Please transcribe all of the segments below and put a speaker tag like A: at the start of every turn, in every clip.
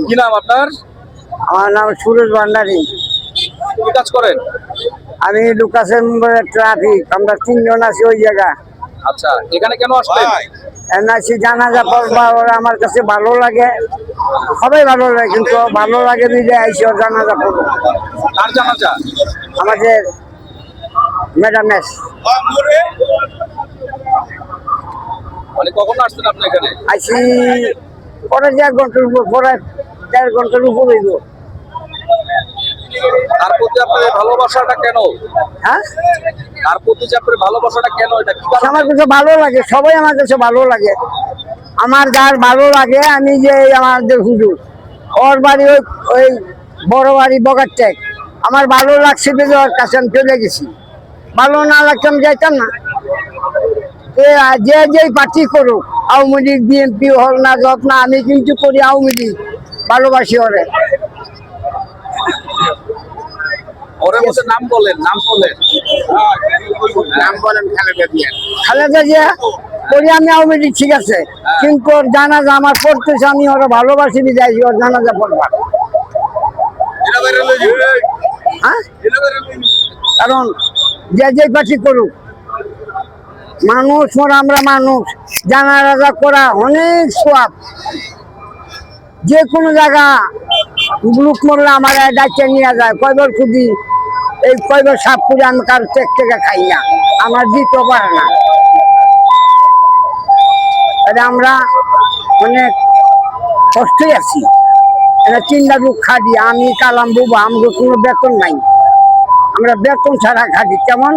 A: কি নাম আপনার?
B: আমার নাম সুরজ ভান্ডারী।
A: কি কাজ করেন?
B: আমি লুকাসের নম্বরের ট্রাফিক। আমরা 3 জন আছি ওই জায়গা।
A: আচ্ছা, এখানে কেন আসলেন?
B: এনআইসি জানাজা পড়বা ওরা আমার কাছে ভালো লাগে, সবাই ভালো লাগে, কিন্তু ভালো লাগে দিলে আইসি ওর জানাজা পড়বো।
A: কার জানাজা?
B: আমাদের ম্যাডামের।
A: মানে কখন আসছেন আপনি এখানে?
B: আইসি পরে যে 1 ঘন্টার উপর, পরে 1.5 ঘন্টার উপর হইব।
A: তার প্রতি আপনার ভালোবাসাটা কেন?
B: হ্যাঁ,
A: তার প্রতি যে আপনার ভালোবাসাটা কেন, এটা কি কারণে?
B: আমার কাছে ভালো লাগে, সবাই আমার কাছে ভালো লাগে। আমার যার ভালো লাগে, আমি যে আমাদের হুজুর ওর বাড়ি ওই ওই বড় বাড়ি বগারটেক, আমার ভালো লাগছে যে ওর কাছে আমি চলে গেছি। ভালো না লাগছে আমি যাইতাম না। যে যেই পার্টি করুক, আওয়ামী লীগ বিএনপি হল না যত না, আমি কিন্তু করি আওয়ামী লীগ, ভালোবাসি ওরে।
A: ওরে মধ্যে নাম বলেন, নাম বলেন, নাম বলেন।
B: খালেদা জিয়া করি আমি আওয়ামী লীগ, ঠিক আছে, কিন্তু ওর জানাজা আমার পড়তেছে, আমি ওরা ভালোবাসি যাইছি ওর জানাজা পড়বার। হ্যাঁ, কারণ যে যেই পার্টি করুক, মানুষ মোর আমরা মানুষ, জানাজা করা অনেক সোয়াব। যে কোনো জায়গা গ্রুপ মরলে আমার ডাইতে নিয়ে যায়, কয়বার খুঁজি, এই কয়বার সাপ করে আমি কারো চেক থেকে খাই না, আমার দিতে পারে না। আমরা অনেক কষ্টই আছি, চিন্তা দুঃখ খাটি। আমি কালাম বুবা, আমাদের কোনো বেতন নাই, আমরা বেতন ছাড়া খাটি। কেমন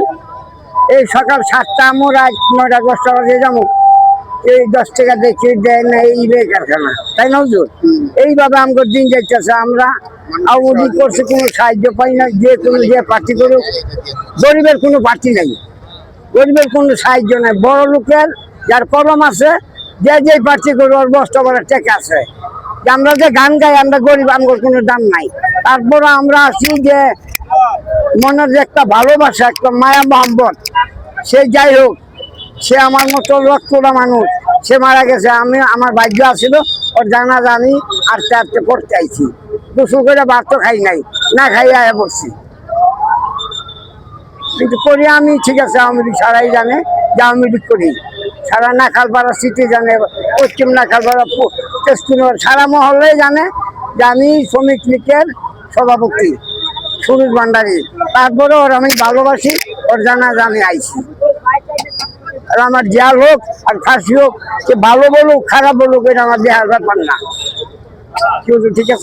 B: এই সকাল 7টা, আমরা 9টা 10টা বাজে যাবো, এই 10 টাকা দেখে দেয় না, এই কারখানা, তাই না হুজুর? এইভাবে আমাদের দিন যাইতেছে। আমরা আওয়ামী লীগ করছে, কোনো সাহায্য পাই না। যে কোনো যে পার্টি করুক, গরিবের কোনো পার্টি নাই, গরিবের কোনো সাহায্য নাই। বড় লোকের যার কলম আছে, যে যেই পার্টি করুক ওর বস্তা বড় টেকা আছে। আমরা যে গান গাই, আমরা গরিব, আমার কোনো দাম নাই। তারপরে আমরা আছি যে মনের যে একটা ভালোবাসা, একটা মায়া মহব্বত, সে যাই হোক, সে আমার মতো রক্তটা মানুষ, সে মারা গেছে। আমি আমার ভাগ্য আছিল ওর জানাজা আমি আস্তে আস্তে পড়তে আইছি। গোসল করে ভাত তো খাই নাই, না খাইয়া পড়ছি, কিন্তু করি আমি, ঠিক আছে। আওয়ামী লীগ সারাই জানে যে আওয়ামী লীগ করি, সারা নাখালপাড়া সিটি জানে, পশ্চিম নাখালপাড়া, তেজপুর, সারা মহল্লে জানে যে আমি শ্রমিক লীগের সভাপতি সুরজ ভান্ডারী। তারপরে ওর আমি ভালোবাসি, ওর জানাজা আমি আইছি। আর আমার জেল হোক আর ফাঁসি হোক, সে ভালো বলুক খারাপ বলুক, এটা আমার দেহার ব্যাপার না, ঠিক আছে।